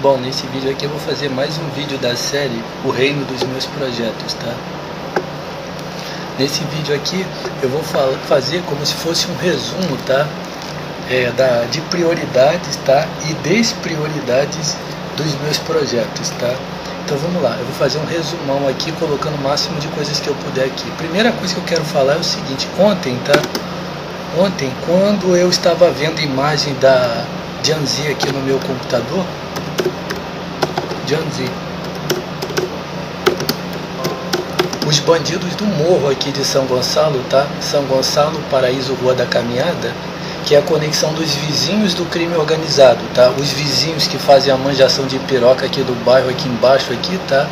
Bom, nesse vídeo aqui eu vou fazer mais um vídeo da série O Reino dos Meus Projetos, tá? Nesse vídeo aqui eu vou fazer como se fosse um resumo, tá? De prioridades, tá? E desprioridades dos meus projetos, tá? Então vamos lá, eu vou fazer um resumão aqui, colocando o máximo de coisas que eu puder aqui. Primeira coisa que eu quero falar é o seguinte: ontem, tá? Ontem, quando eu estava vendo a imagem da Janzi aqui no meu computador, Janzi, os bandidos do morro aqui de São Gonçalo, tá? São Gonçalo, Paraíso, Rua da Caminhada, que é a conexão dos vizinhos do crime organizado, tá? Os vizinhos que fazem a manjação de piroca aqui do bairro, aqui embaixo, aqui, tá?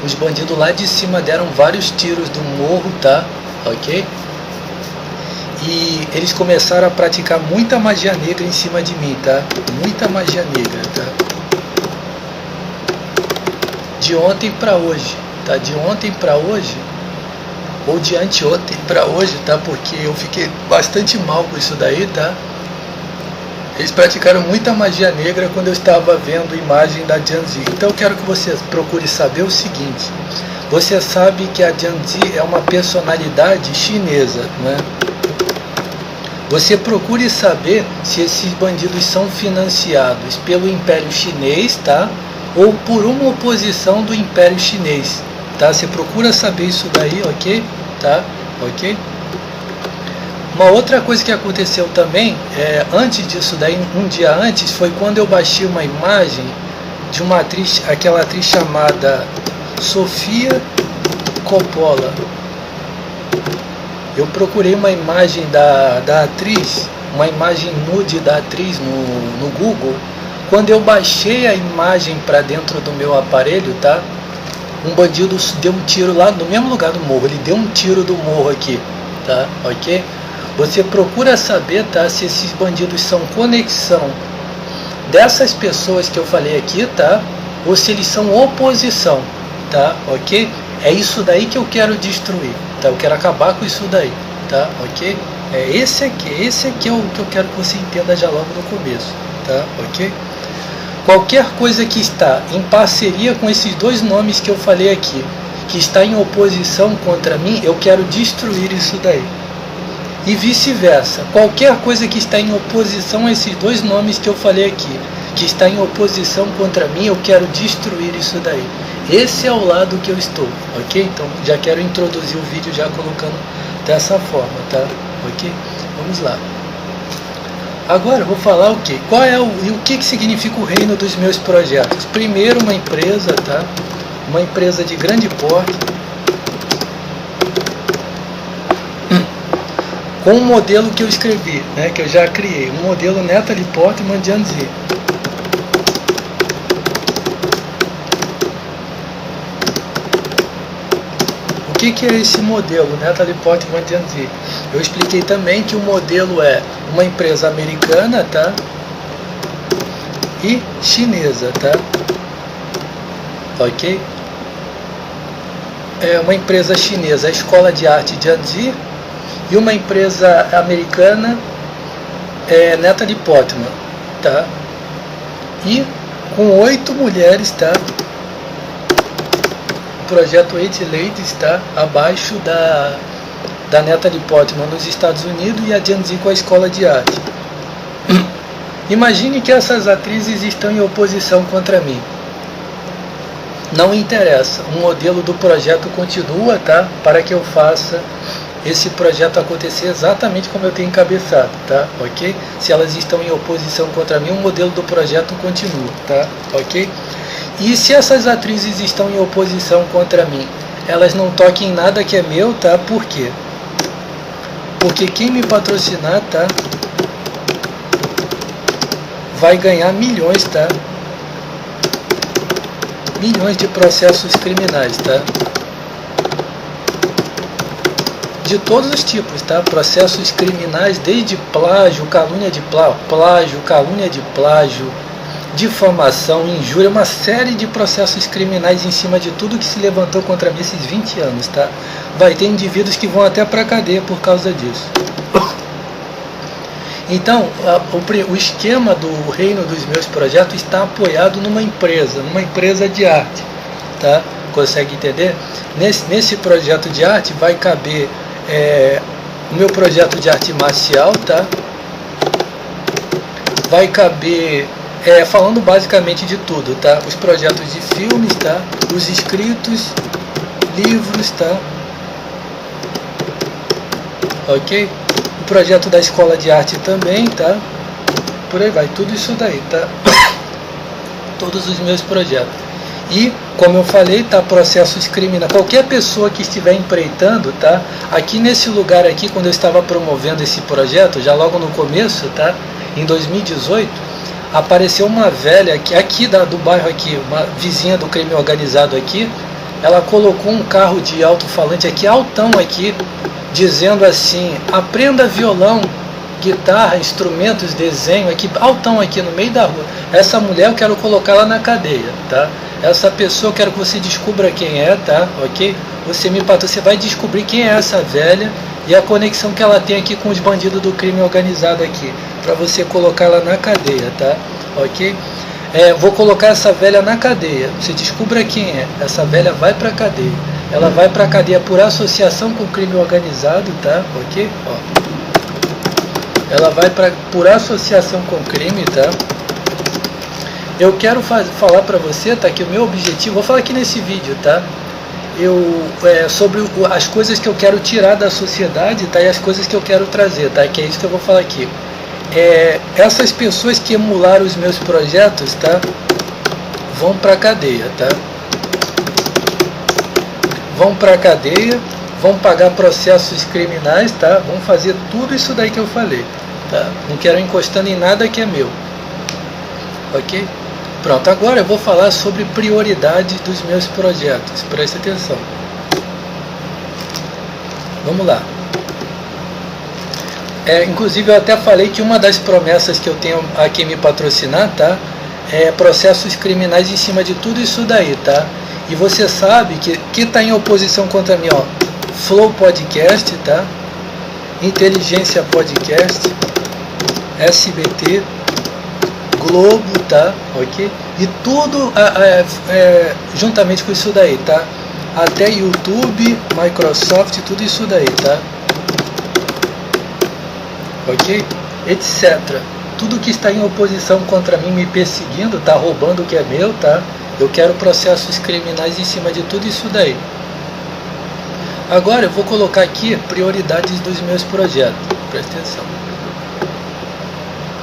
Os bandidos lá de cima deram vários tiros do morro, tá? Ok? E eles começaram a praticar muita magia negra em cima de mim, tá? Muita magia negra, tá? De ontem para hoje, tá? De ontem para hoje, ou de anteontem para hoje, tá? Porque eu fiquei bastante mal com isso daí, tá? Eles praticaram muita magia negra quando eu estava vendo a imagem da Janzi. Então eu quero que você procure saber o seguinte: você sabe que a Janzi é uma personalidade chinesa, né? Você procure saber se esses bandidos são financiados pelo Império Chinês, tá? Ou por uma oposição do Império Chinês, tá? Você procura saber isso daí, ok? Tá? Ok? Uma outra coisa que aconteceu também, antes disso daí, um dia antes, foi quando eu baixei uma imagem de uma atriz, aquela atriz chamada Sofia Coppola. Eu procurei uma imagem da atriz, uma imagem nude da atriz no Google. Quando eu baixei a imagem para dentro do meu aparelho, tá? Um bandido deu um tiro lá no mesmo lugar do morro. Ele deu um tiro do morro aqui, tá? Ok? Você procura saber, tá? Se esses bandidos são conexão dessas pessoas que eu falei aqui, tá? Ou se eles são oposição, tá? Ok? É isso daí que eu quero destruir, tá? Eu quero acabar com isso daí, tá? Ok? Esse aqui é o que eu quero que você entenda já logo no começo, tá? Ok? Qualquer coisa que está em parceria com esses dois nomes que eu falei aqui, que está em oposição contra mim, eu quero destruir isso daí. E vice-versa, qualquer coisa que está em oposição a esses dois nomes que eu falei aqui, que está em oposição contra mim, eu quero destruir isso daí. Esse é o lado que eu estou, ok? Então já quero introduzir o vídeo já colocando dessa forma, tá? Ok? Vamos lá. Agora eu vou falar o que? O que significa o reino dos meus projetos? Primeiro, uma empresa, tá? Uma empresa de grande porte, com um modelo que eu escrevi, né? Que eu já criei, um modelo Natalie Portman Janzi. O que é esse modelo, Natalie Portman Janzi? Eu expliquei também que o modelo é uma empresa americana, tá? E chinesa, tá? Ok? É uma empresa chinesa, a Escola de Arte Janzi, e uma empresa americana, Natalie Portman, tá? E com 8 mulheres, tá? Projeto 8 Ladies, tá? Abaixo da Natalie Portman nos Estados Unidos e a Janzi com a Escola de Arte. Imagine que essas atrizes estão em oposição contra mim. Não interessa, o modelo do projeto continua, tá? Para que eu faça esse projeto acontecer exatamente como eu tenho encabeçado, tá? Ok? Se elas estão em oposição contra mim, o modelo do projeto continua, tá? Ok? E se essas atrizes estão em oposição contra mim, elas não toquem em nada que é meu, tá? Por quê? Porque quem me patrocinar, tá? Vai ganhar milhões, tá? Milhões de processos criminais, tá? De todos os tipos, tá? Processos criminais, desde plágio, calúnia de plágio, calúnia de plágio, difamação, injúria, uma série de processos criminais em cima de tudo que se levantou contra mim esses 20 anos, tá? Vai ter indivíduos que vão até pra cadeia por causa disso. Então, o esquema do reino dos meus projetos está apoiado numa empresa de arte, tá? Consegue entender? Nesse projeto de arte vai caber o meu projeto de arte marcial, tá? Vai caber, falando basicamente de tudo, tá? Os projetos de filmes, tá? Os escritos, livros, tá? Ok? O projeto da escola de arte também, tá? Por aí vai, tudo isso daí, tá? Todos os meus projetos. E, como eu falei, tá? Processos criminais. Qualquer pessoa que estiver empreitando, tá? Aqui nesse lugar aqui, quando eu estava promovendo esse projeto, já logo no começo, tá? Em 2018, apareceu uma velha aqui do bairro aqui, uma vizinha do crime organizado aqui. Ela colocou um carro de alto-falante aqui, altão aqui, dizendo assim: aprenda violão, guitarra, instrumentos, desenho, aqui, altão aqui no meio da rua. Essa mulher eu quero colocar lá na cadeia, tá? Essa pessoa eu quero que você descubra quem é, tá? Ok? Você vai descobrir quem é essa velha e a conexão que ela tem aqui com os bandidos do crime organizado aqui, para você colocar ela na cadeia, tá? Ok? Vou colocar essa velha na cadeia. Você descubra quem é. Essa velha vai pra cadeia. Ela vai pra cadeia por associação com o crime organizado, tá? Ok? Ó. Ela vai por associação com o crime, tá? Eu quero falar pra você, tá? Que o meu objetivo, vou falar aqui nesse vídeo, tá? Sobre as coisas que eu quero tirar da sociedade, tá? E as coisas que eu quero trazer, tá? Que é isso que eu vou falar aqui. Essas pessoas que emularam os meus projetos, tá? Vão pra cadeia, tá? Vão pra cadeia, vão pagar processos criminais, tá? Vão fazer tudo isso daí que eu falei, tá? Não quero encostando em nada que é meu, ok? Pronto, agora eu vou falar sobre prioridade dos meus projetos, preste atenção. Vamos lá. Inclusive eu até falei que uma das promessas que eu tenho a quem me patrocinar, tá? É processos criminais em cima de tudo isso daí, tá? E você sabe que está em oposição contra mim, ó, Flow Podcast, tá? Inteligência Podcast, SBT, Globo, tá? Ok? E tudo juntamente com isso daí, tá? Até YouTube, Microsoft, tudo isso daí, tá? Ok? Etc. Tudo que está em oposição contra mim, me perseguindo, tá? Roubando o que é meu, tá? Eu quero processos criminais em cima de tudo isso daí. Agora eu vou colocar aqui prioridades dos meus projetos. Presta atenção.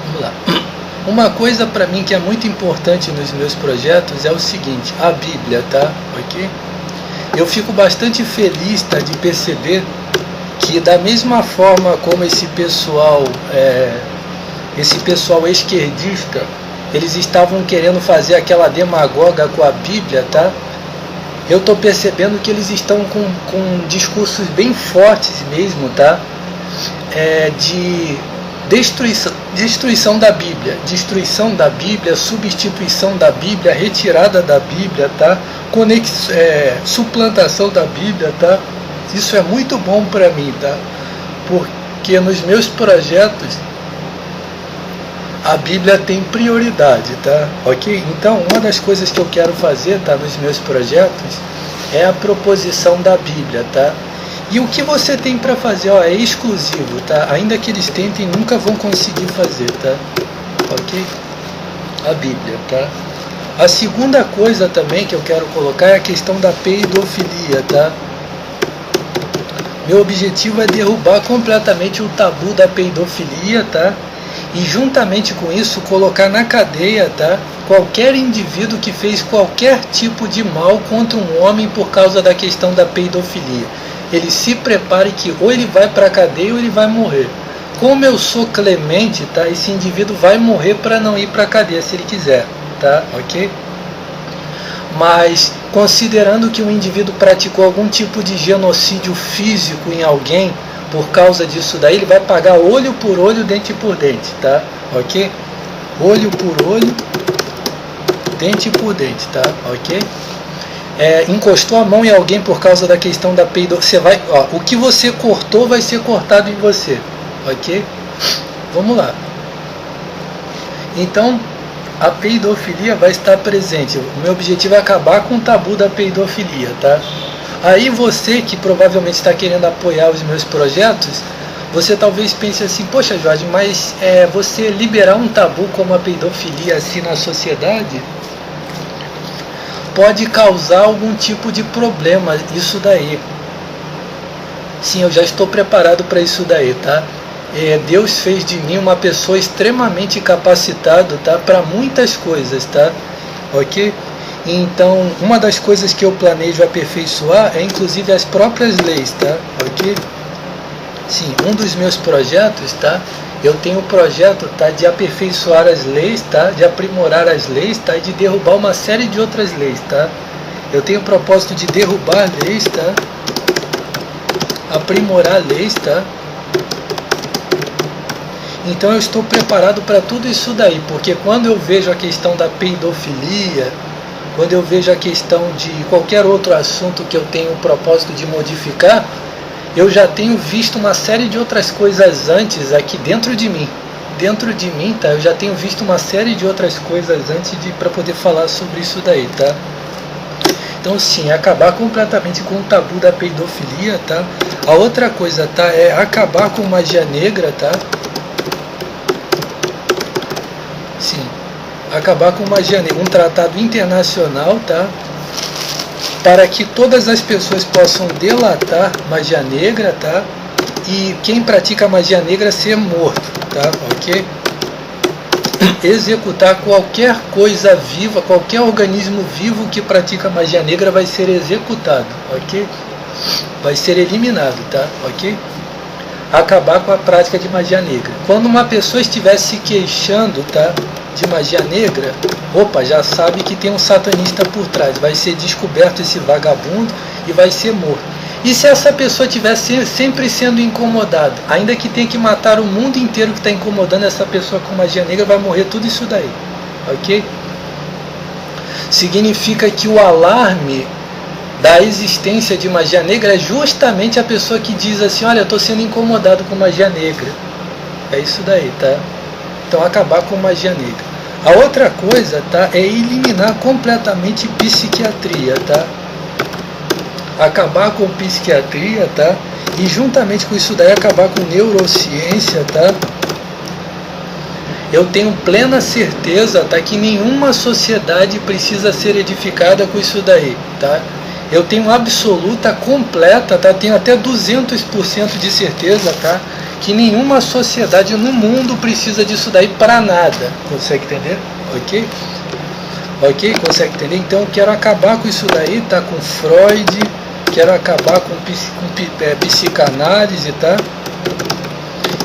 Vamos lá. Uma coisa para mim que é muito importante nos meus projetos é o seguinte: a Bíblia, tá? Ok? Eu fico bastante feliz, tá, de perceber que da mesma forma como esse pessoal esquerdista, eles estavam querendo fazer aquela demagoga com a Bíblia, tá? Eu estou percebendo que eles estão com discursos bem fortes mesmo, tá? De destruição da Bíblia, substituição da Bíblia, retirada da Bíblia, tá? Suplantação da Bíblia, tá? Isso é muito bom para mim, tá? Porque nos meus projetos a Bíblia tem prioridade, tá? Ok? Então, uma das coisas que eu quero fazer, tá, nos meus projetos é a proposição da Bíblia, tá? E o que você tem para fazer, ó, é exclusivo, tá? Ainda que eles tentem, nunca vão conseguir fazer, tá? Ok? A Bíblia, tá? A segunda coisa também que eu quero colocar é a questão da peidofilia, tá? Meu objetivo é derrubar completamente o tabu da peidofilia, tá? E juntamente com isso colocar na cadeia, tá, qualquer indivíduo que fez qualquer tipo de mal contra um homem por causa da questão da peidofilia. Ele se prepare que ou ele vai para a cadeia ou ele vai morrer. Como eu sou clemente, tá, esse indivíduo vai morrer para não ir para a cadeia se ele quiser, tá, ok? Mas considerando que o indivíduo praticou algum tipo de genocídio físico em alguém, por causa disso daí, ele vai pagar olho por olho, dente por dente, tá? Ok? Olho por olho, dente por dente, tá? Ok? Encostou a mão em alguém por causa da questão da peidofilia, o que você cortou vai ser cortado em você, ok? vamos lá. Então, a peidofilia vai estar presente. O meu objetivo é acabar com o tabu da peidofilia, tá? Aí você que provavelmente está querendo apoiar os meus projetos, você talvez pense assim, poxa Jorge, mas você liberar um tabu como a peidofilia assim na sociedade pode causar algum tipo de problema, isso daí. Sim, eu já estou preparado para isso daí, tá? Deus fez de mim uma pessoa extremamente capacitada, tá? Para muitas coisas, tá? Ok? Então, uma das coisas que eu planejo aperfeiçoar é inclusive as próprias leis, tá? Ok? Sim, um dos meus projetos, tá? Eu tenho o projeto, tá? De aperfeiçoar as leis, tá? De aprimorar as leis, tá? E de derrubar uma série de outras leis, tá? Eu tenho o propósito de derrubar leis, tá? Aprimorar leis, tá? Então eu estou preparado para tudo isso daí, porque quando eu vejo a questão da peidofilia, quando eu vejo a questão de qualquer outro assunto que eu tenho o propósito de modificar, eu já tenho visto uma série de outras coisas antes aqui dentro de mim. Dentro de mim, tá? Eu já tenho visto uma série de outras coisas antes para poder falar sobre isso daí, tá? Então sim, acabar completamente com o tabu da peidofilia, tá? A outra coisa, tá? É acabar com magia negra, tá? Sim, acabar com magia negra, um tratado internacional, tá? Para que todas as pessoas possam delatar magia negra, tá? E quem pratica magia negra ser morto, tá? Ok? Executar qualquer coisa viva, qualquer organismo vivo que pratica magia negra vai ser executado, ok? Vai ser eliminado, tá? Ok? Acabar com a prática de magia negra. Quando uma pessoa estiver se queixando, tá, de magia negra, opa, já sabe que tem um satanista por trás, vai ser descoberto esse vagabundo e vai ser morto. E se essa pessoa estiver sempre sendo incomodada, ainda que tenha que matar o mundo inteiro que está incomodando essa pessoa com magia negra, vai morrer tudo isso daí, ok? Significa que o alarme da existência de magia negra é justamente a pessoa que diz assim, olha, eu estou sendo incomodado com magia negra. É isso daí, tá? Então acabar com magia negra. A outra coisa, tá, é eliminar completamente psiquiatria, tá? Acabar com psiquiatria, tá? E juntamente com isso daí acabar com neurociência, tá? Eu tenho plena certeza, tá, que nenhuma sociedade precisa ser edificada com isso daí, tá? Eu tenho absoluta, completa, tá? Tenho até 200% de certeza, tá? Que nenhuma sociedade no mundo precisa disso daí para nada. Consegue entender? Ok? Ok? Consegue entender? Então eu quero acabar com isso daí, tá? Com Freud, quero acabar com psicanálise, tá?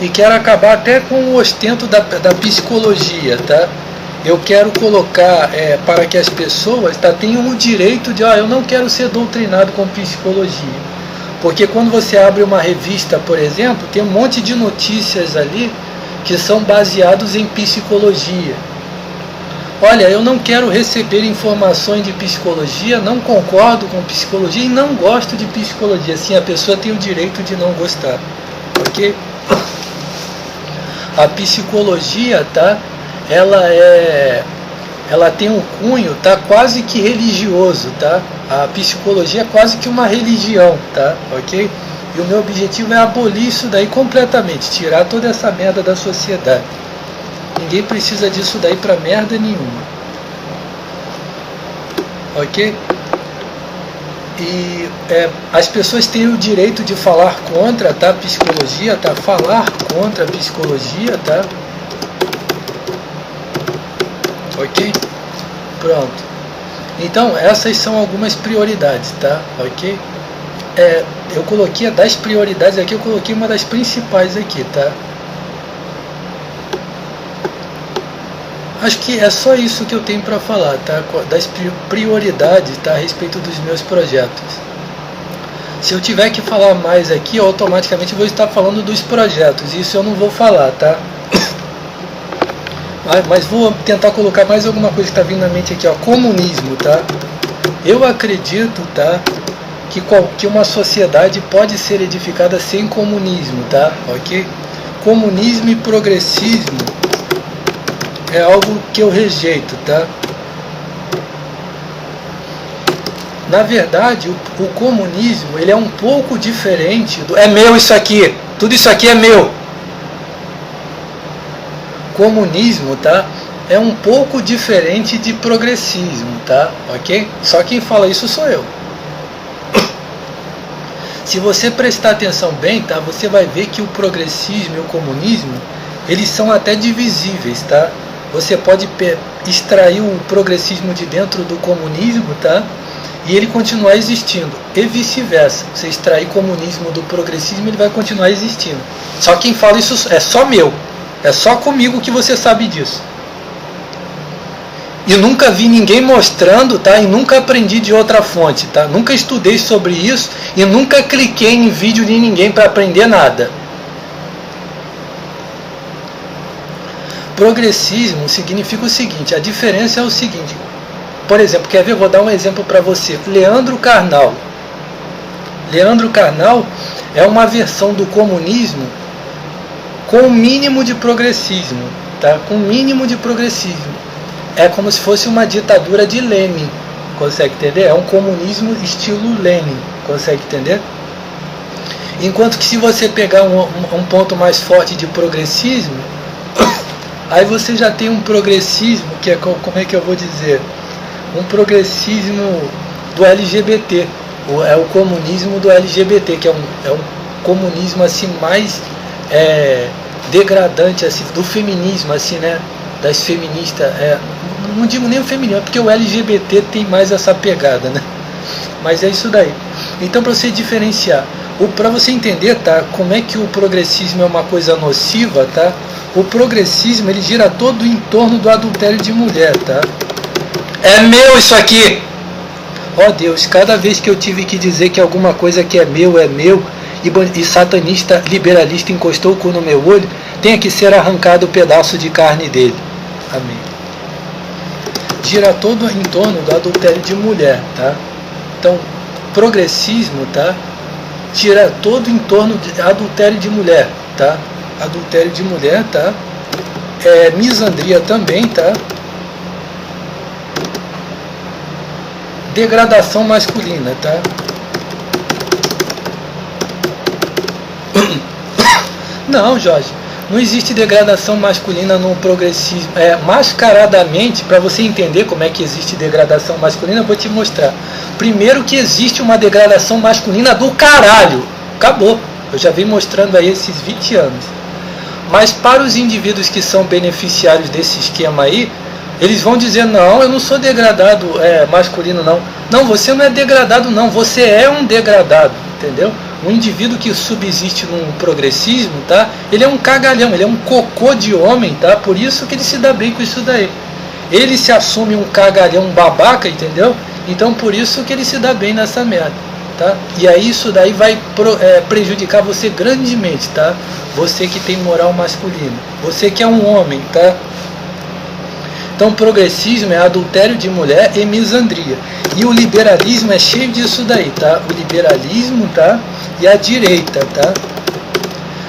E quero acabar até com o ostento da psicologia, tá? Eu quero colocar para que as pessoas, tá, tenham o direito de, eu não quero ser doutrinado com psicologia. Porque quando você abre uma revista, por exemplo, tem um monte de notícias ali que são baseados em psicologia. Olha, eu não quero receber informações de psicologia, não concordo com psicologia e não gosto de psicologia. Sim, a pessoa tem o direito de não gostar, ok? A psicologia, tá? Ela tem um cunho, tá, quase que religioso, tá? A psicologia é quase que uma religião, tá? Ok? E o meu objetivo é abolir isso daí completamente, tirar toda essa merda da sociedade. Ninguém precisa disso daí pra merda nenhuma. Ok? E as pessoas têm o direito de falar contra, tá, a psicologia, tá? Falar contra a psicologia, tá? Ok? Pronto. Então, essas são algumas prioridades, tá? Ok? Eu coloquei das prioridades aqui, eu coloquei uma das principais aqui, tá? Acho que é só isso que eu tenho para falar, tá? Das prioridades, tá? A respeito dos meus projetos. Se eu tiver que falar mais aqui, eu automaticamente vou estar falando dos projetos. Isso eu não vou falar, tá? Mas vou tentar colocar mais alguma coisa que está vindo na mente aqui, ó. Comunismo, tá? Eu acredito, tá, que uma sociedade pode ser edificada sem comunismo, tá? Ok? comunismo e progressismo é algo que eu rejeito, tá? Na verdade, o comunismo, ele é um pouco diferente do... É meu isso aqui, tudo isso aqui é meu. Comunismo, tá? É um pouco diferente de progressismo, tá? Ok? Só quem fala isso sou eu. Se você prestar atenção bem, tá? Você vai ver que o progressismo e o comunismo, eles são até divisíveis, tá? Você pode extrair o progressismo de dentro do comunismo, tá? E ele continuar existindo. E vice-versa. Você extrair comunismo do progressismo, ele vai continuar existindo. Só quem fala isso é só meu. É só comigo que você sabe disso. E nunca vi ninguém mostrando, tá? E nunca aprendi de outra fonte, tá? Nunca estudei sobre isso e nunca cliquei em vídeo de ninguém para aprender nada. Progressismo significa o seguinte, a diferença é o seguinte. Por exemplo, quer ver? Vou dar um exemplo para você. Leandro Carnal. Leandro Carnal é uma versão do comunismo com o mínimo de progressismo, tá? Com o mínimo de progressismo. É como se fosse uma ditadura de Lenin, consegue entender? É um comunismo estilo Lenin, consegue entender? Enquanto que se você pegar um ponto mais forte de progressismo, aí você já tem um progressismo, que é, como é que eu vou dizer? Um progressismo do LGBT, é o comunismo do LGBT, que é um comunismo assim mais degradante assim, do feminismo, assim, né? Das feministas, não digo nem o feminismo, porque o LGBT tem mais essa pegada, né? Mas é isso daí. Então, para você diferenciar, para você entender, tá? Como é que o progressismo é uma coisa nociva, tá? O progressismo, ele gira todo em torno do adultério de mulher, tá? É meu isso aqui! Ó Deus, cada vez que eu tive que dizer que alguma coisa que é meu, e satanista liberalista encostou o cu no meu olho, tenha que ser arrancado o pedaço de carne dele. Amém. Gira todo em torno do adultério de mulher, tá? Então, progressismo, tá? Gira todo em torno de adultério de mulher, tá? Adultério de mulher, tá? Misandria também, tá? Degradação masculina, tá? Não, Jorge, não existe degradação masculina no progressismo. Mascaradamente, para você entender como é que existe degradação masculina, eu vou te mostrar. Primeiro que existe uma degradação masculina do caralho. Acabou. Eu já venho mostrando aí esses 20 anos. Mas para os indivíduos que são beneficiários desse esquema aí, eles vão dizer, não, eu não sou degradado masculino, não. Não, você não é degradado, não. Você é um degradado, entendeu? Um indivíduo que subsiste num progressismo, tá? Ele é um cagalhão, ele é um cocô de homem, tá? Por isso que ele se dá bem com isso daí. Ele se assume um cagalhão babaca, entendeu? Então por isso que ele se dá bem nessa merda, tá? E aí isso daí vai prejudicar você grandemente, tá? Você que tem moral masculina, você que é um homem, tá? Então progressismo é adultério de mulher e misandria. E o liberalismo é cheio disso daí, tá? O liberalismo, tá? E a direita, tá?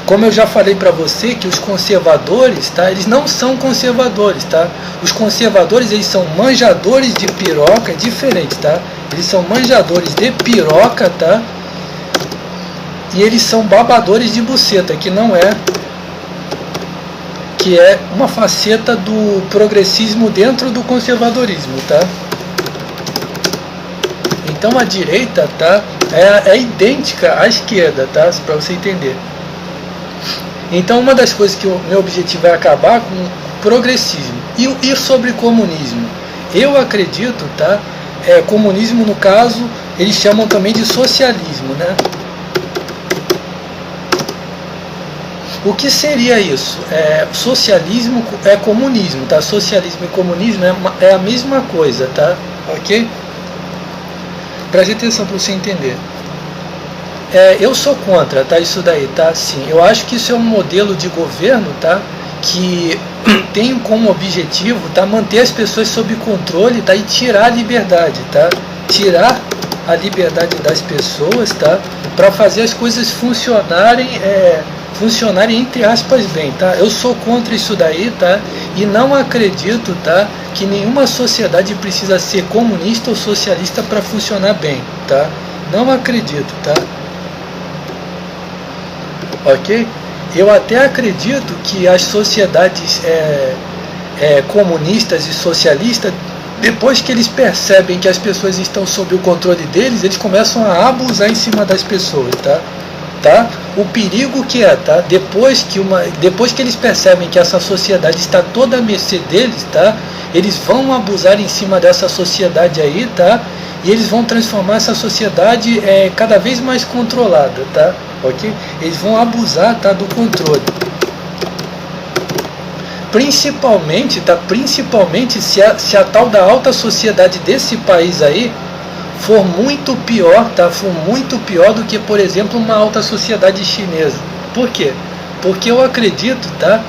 Como eu já falei para você que os conservadores, tá? Eles não são conservadores, tá? Os conservadores, eles são manjadores de piroca, é diferente, tá? Eles são manjadores de piroca, tá? E eles são babadores de buceta, que é uma faceta do progressismo dentro do conservadorismo, tá? Então a direita, tá, é idêntica à esquerda, tá? Para você entender. Então uma das coisas que o meu objetivo é acabar com o progressismo. E sobre comunismo? Eu acredito, tá? Comunismo, no caso, eles chamam também de socialismo, né? O que seria isso? Socialismo é comunismo, tá? Socialismo e comunismo é a mesma coisa, tá? Ok? Preste atenção para você entender. Eu sou contra, tá? Isso daí, tá? Sim, eu acho que isso é um modelo de governo, tá? Que tem como objetivo, tá? Manter as pessoas sob controle, tá? E tirar a liberdade, tá? Tirar a liberdade das pessoas, tá? Para fazer as coisas funcionarem funcionarem entre aspas bem, tá? Eu sou contra isso daí, tá? E não acredito, tá, que nenhuma sociedade precisa ser comunista ou socialista para funcionar bem, tá? Não acredito, tá? Ok? Eu até acredito que as sociedades comunistas e socialistas, depois que eles percebem que as pessoas estão sob o controle deles, eles começam a abusar em cima das pessoas, tá? O perigo que tá? Depois que eles percebem que essa sociedade está toda a mercê deles, tá? Eles vão abusar em cima dessa sociedade aí, tá? E eles vão transformar essa sociedade cada vez mais controlada, tá? Ok? Eles vão abusar, tá, do controle. Principalmente, tá? Principalmente se a tal da alta sociedade desse país aí for muito pior, tá? For muito pior do que, por exemplo, uma alta sociedade chinesa. Por quê? Porque eu acredito, tá,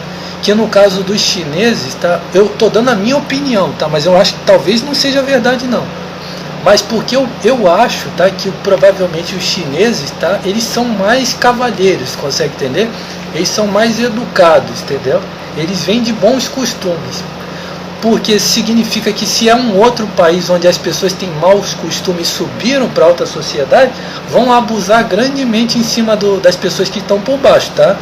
que no caso dos chineses, tá, eu tô dando a minha opinião, tá, mas eu acho que talvez não seja verdade não. Mas porque eu acho, tá, que provavelmente os chineses, tá, eles são mais cavalheiros, consegue entender? Eles são mais educados, entendeu? Eles vêm de bons costumes. Porque significa que se é um outro país onde as pessoas têm maus costumes, subiram para a alta sociedade, vão abusar grandemente em cima das pessoas que estão por baixo, tá?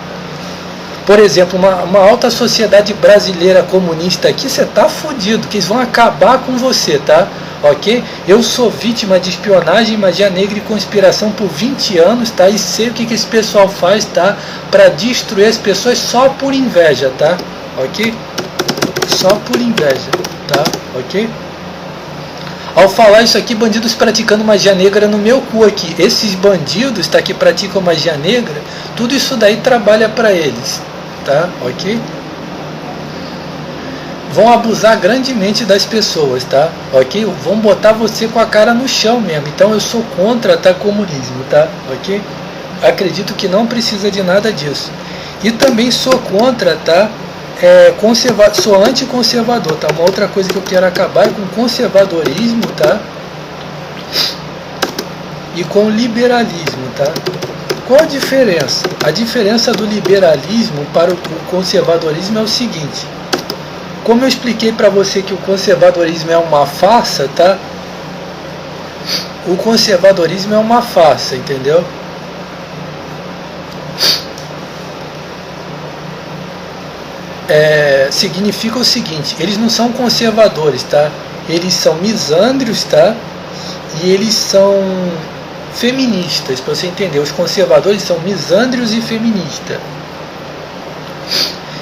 Por exemplo, uma alta sociedade brasileira comunista aqui, você tá fodido, que eles vão acabar com você, tá? Ok? Eu sou vítima de espionagem, magia negra e conspiração por 20 anos, tá? E sei o que esse pessoal faz, tá? Para destruir as pessoas só por inveja, tá? Ok? Só por inveja, tá? Ok? Ao falar isso aqui, bandidos praticando magia negra no meu cu aqui. Esses bandidos, tá, que praticam magia negra, tudo isso daí trabalha para eles, tá? Ok? Vão abusar grandemente das pessoas, tá? Ok? Vão botar você com a cara no chão mesmo. Então eu sou contra, tá, comunismo, tá? Ok? Acredito que não precisa de nada disso. E também sou contra, tá? Sou anticonservador, tá? Uma outra coisa que eu quero acabar é com conservadorismo, tá? E com liberalismo, tá? Qual a diferença? A diferença do liberalismo para o conservadorismo é o seguinte. Como eu expliquei para você que o conservadorismo é uma farsa, tá? O conservadorismo é uma farsa, entendeu? Significa o seguinte, eles não são conservadores, tá? Eles são misândrios, tá? E eles são feministas, para você entender. Os conservadores são misândrios e feministas.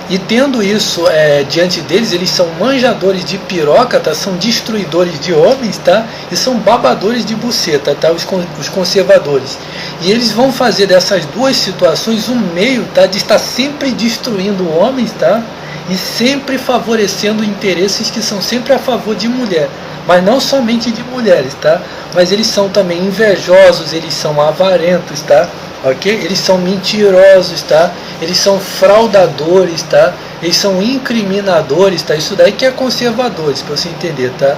E tendo isso diante deles, eles são manjadores de piroca, tá? São destruidores de homens, tá? E são babadores de buceta, tá? Os conservadores. E eles vão fazer dessas duas situações um meio, tá? De estar sempre destruindo homens, tá? E sempre favorecendo interesses que são sempre a favor de mulher. Mas não somente de mulheres, tá? Mas eles são também invejosos, eles são avarentos, tá? Ok? Eles são mentirosos, tá? Eles são fraudadores, tá? Eles são incriminadores, tá? Isso daí que é conservadores, para você entender, tá?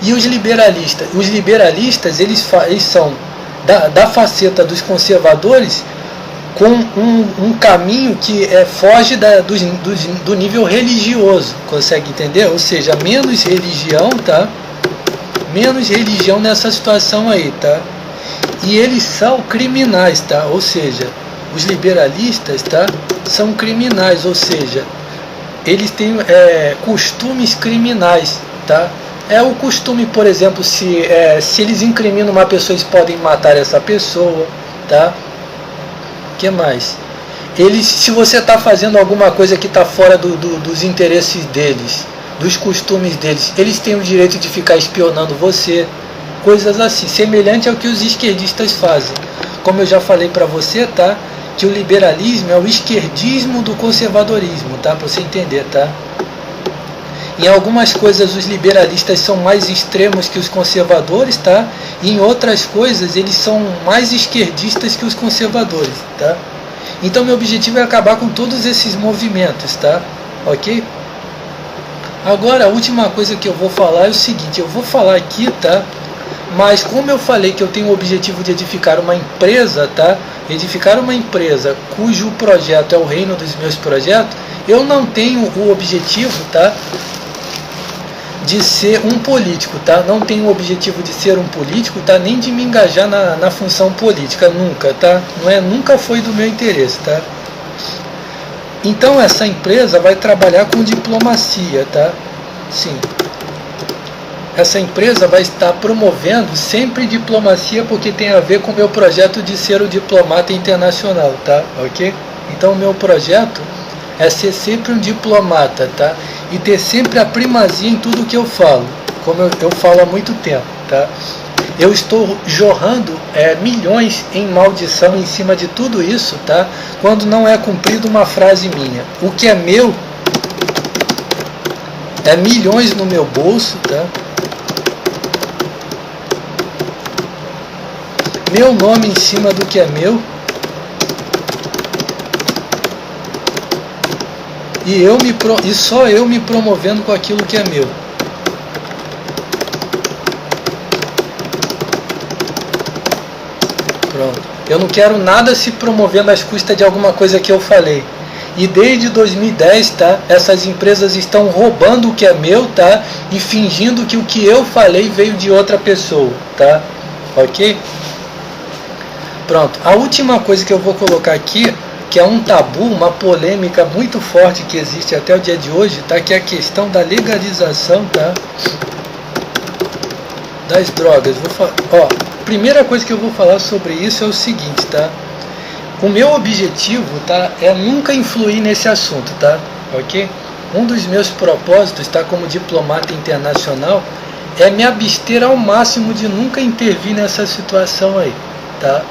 E os liberalistas? Os liberalistas, eles são da faceta dos conservadores com um caminho que foge do nível religioso, consegue entender? Ou seja, menos religião, tá? Menos religião nessa situação aí, tá? E eles são criminais, tá? Ou seja, os liberalistas, tá? São criminais, ou seja, eles têm costumes criminais, tá? O costume, por exemplo, se eles incriminam uma pessoa, eles podem matar essa pessoa, tá? O que mais? Se você está fazendo alguma coisa que está fora dos interesses deles, dos costumes deles, eles têm o direito de ficar espionando você. Coisas assim, semelhante ao que os esquerdistas fazem. Como eu já falei para você, tá? Que o liberalismo é o esquerdismo do conservadorismo, tá? Para você entender, tá? Em algumas coisas os liberalistas são mais extremos que os conservadores, tá? E em outras coisas eles são mais esquerdistas que os conservadores, tá? Então meu objetivo é acabar com todos esses movimentos, tá? Ok? Agora a última coisa que eu vou falar é o seguinte, eu vou falar aqui, tá? Mas como eu falei que eu tenho o objetivo de edificar uma empresa, tá? Edificar uma empresa cujo projeto é o reino dos meus projetos, eu não tenho o objetivo, tá? De ser um político, tá? Não tenho o objetivo de ser um político, tá? Nem de me engajar na função política, nunca, tá? Nunca foi do meu interesse, tá? Então essa empresa vai trabalhar com diplomacia, tá? Sim. Essa empresa vai estar promovendo sempre diplomacia, porque tem a ver com o meu projeto de ser o diplomata internacional, tá? Ok? Então o meu projeto é ser sempre um diplomata, tá? E ter sempre a primazia em tudo que eu falo, como eu falo há muito tempo, tá? Eu estou jorrando milhões em maldição em cima de tudo isso, tá? Quando não é cumprida uma frase minha. O que é meu é milhões no meu bolso, tá? Meu nome em cima do que é meu. E só eu me promovendo com aquilo que é meu. Pronto. Eu não quero nada se promovendo às custas de alguma coisa que eu falei. E desde 2010, tá? Essas empresas estão roubando o que é meu, tá? E fingindo que o que eu falei veio de outra pessoa, tá? Ok? Pronto. A última coisa que eu vou colocar aqui, que é um tabu, uma polêmica muito forte que existe até o dia de hoje, tá? Que é a questão da legalização, tá? Das drogas. Primeira coisa que eu vou falar sobre isso é o seguinte, tá? O meu objetivo, tá, é nunca influir nesse assunto, tá? Ok? Um dos meus propósitos, tá, como diplomata internacional, é me abster ao máximo de nunca intervir nessa situação aí, tá?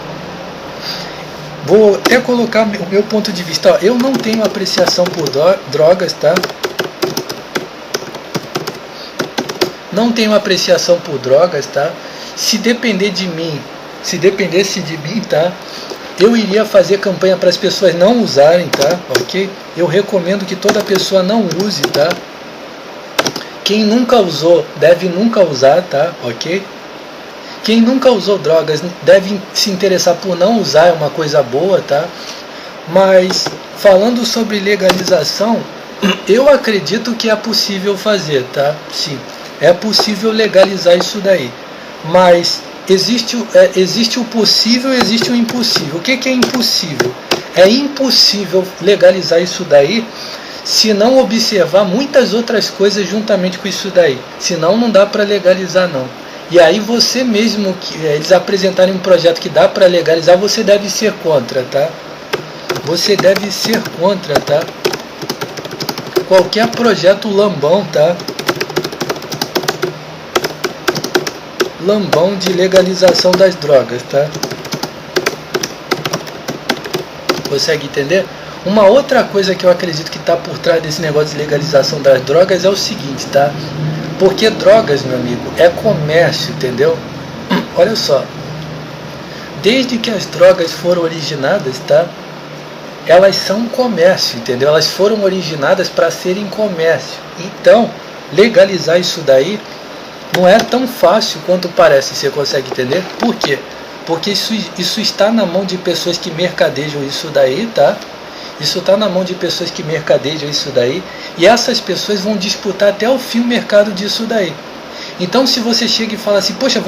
Vou até colocar o meu ponto de vista. Ó, eu não tenho apreciação por drogas, tá? Não tenho apreciação por drogas, tá? Se dependesse de mim, tá? Eu iria fazer campanha para as pessoas não usarem, tá? Ok? Eu recomendo que toda pessoa não use, tá? Quem nunca usou deve nunca usar, tá? Ok? Quem nunca usou drogas deve se interessar por não usar, é uma coisa boa, tá? Mas, falando sobre legalização, eu acredito que é possível fazer, tá? Sim, é possível legalizar isso daí. Mas existe o possível e existe o impossível. O que é impossível? É impossível legalizar isso daí se não observar muitas outras coisas juntamente com isso daí. Senão não dá para legalizar, não. E aí você mesmo, que eles apresentarem um projeto que dá para legalizar, você deve ser contra, tá? Você deve ser contra, tá? Qualquer projeto lambão, tá? Lambão de legalização das drogas, tá? Consegue entender? Uma outra coisa que eu acredito que está por trás desse negócio de legalização das drogas é o seguinte, tá? Porque drogas, meu amigo, é comércio, entendeu? Olha só, desde que as drogas foram originadas, tá? Elas são comércio, entendeu? Elas foram originadas para serem comércio. Então, legalizar isso daí não é tão fácil quanto parece, você consegue entender? Por quê? Porque isso está na mão de pessoas que mercadejam isso daí, tá? Isso está na mão de pessoas que mercadejam isso daí, e essas pessoas vão disputar até o fim o mercado disso daí. Então, se você chega e fala assim, poxa,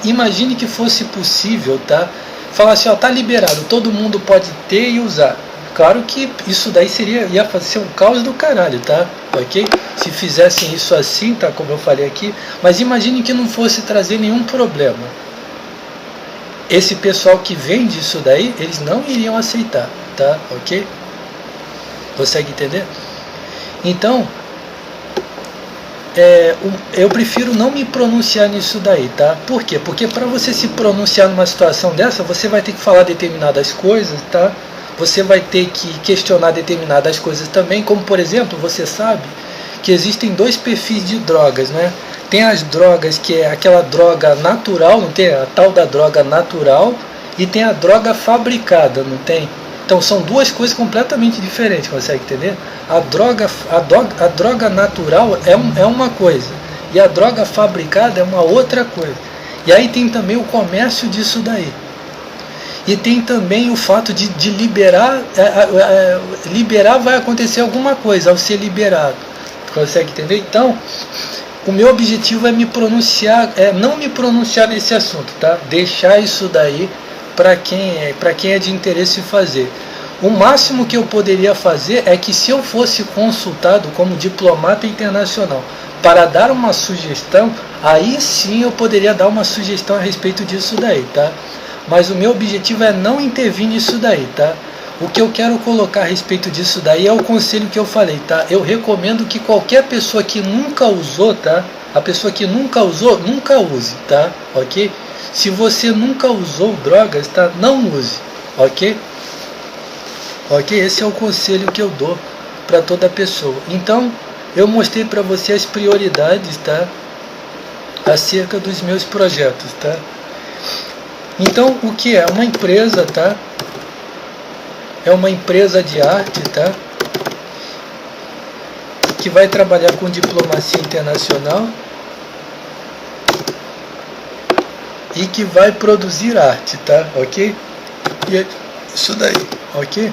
imagine que fosse possível, tá? Falar assim, ó, tá liberado, todo mundo pode ter e usar. Claro que isso daí ia ser um caos do caralho, tá? Ok? Se fizessem isso assim, tá? Como eu falei aqui, mas imagine que não fosse trazer nenhum problema. Esse pessoal que vende isso daí, eles não iriam aceitar, tá? Ok? Consegue entender? Então, eu prefiro não me pronunciar nisso daí, tá? Por quê? Porque para você se pronunciar numa situação dessa, você vai ter que falar determinadas coisas, tá? Você vai ter que questionar determinadas coisas também, como por exemplo, você sabe que existem dois perfis de drogas, né? Tem as drogas que é aquela droga natural, não tem? A tal da droga natural, e tem a droga fabricada, não tem? Então são duas coisas completamente diferentes, consegue entender? A droga natural é uma coisa, e a droga fabricada é uma outra coisa. E aí tem também o comércio disso daí. E tem também o fato de liberar, liberar vai acontecer alguma coisa ao ser liberado. Consegue entender? Então, o meu objetivo é me pronunciar, não me pronunciar nesse assunto, tá? Deixar isso daí para quem é de interesse fazer. O máximo que eu poderia fazer é que, se eu fosse consultado como diplomata internacional para dar uma sugestão, aí sim eu poderia dar uma sugestão a respeito disso daí, tá? Mas o meu objetivo é não intervir nisso daí, tá? O que eu quero colocar a respeito disso daí é o conselho que eu falei, tá? Eu recomendo que qualquer pessoa que nunca usou, tá? A pessoa que nunca usou, nunca use, tá? Ok? Se você nunca usou drogas, tá? Não use, ok? Ok? Esse é o conselho que eu dou para toda pessoa. Então, eu mostrei para você as prioridades, tá? Acerca dos meus projetos, tá? Então, o que é? Uma empresa, tá? É uma empresa de arte, tá? Que vai trabalhar com diplomacia internacional e que vai produzir arte, tá? Ok? E é isso daí, ok?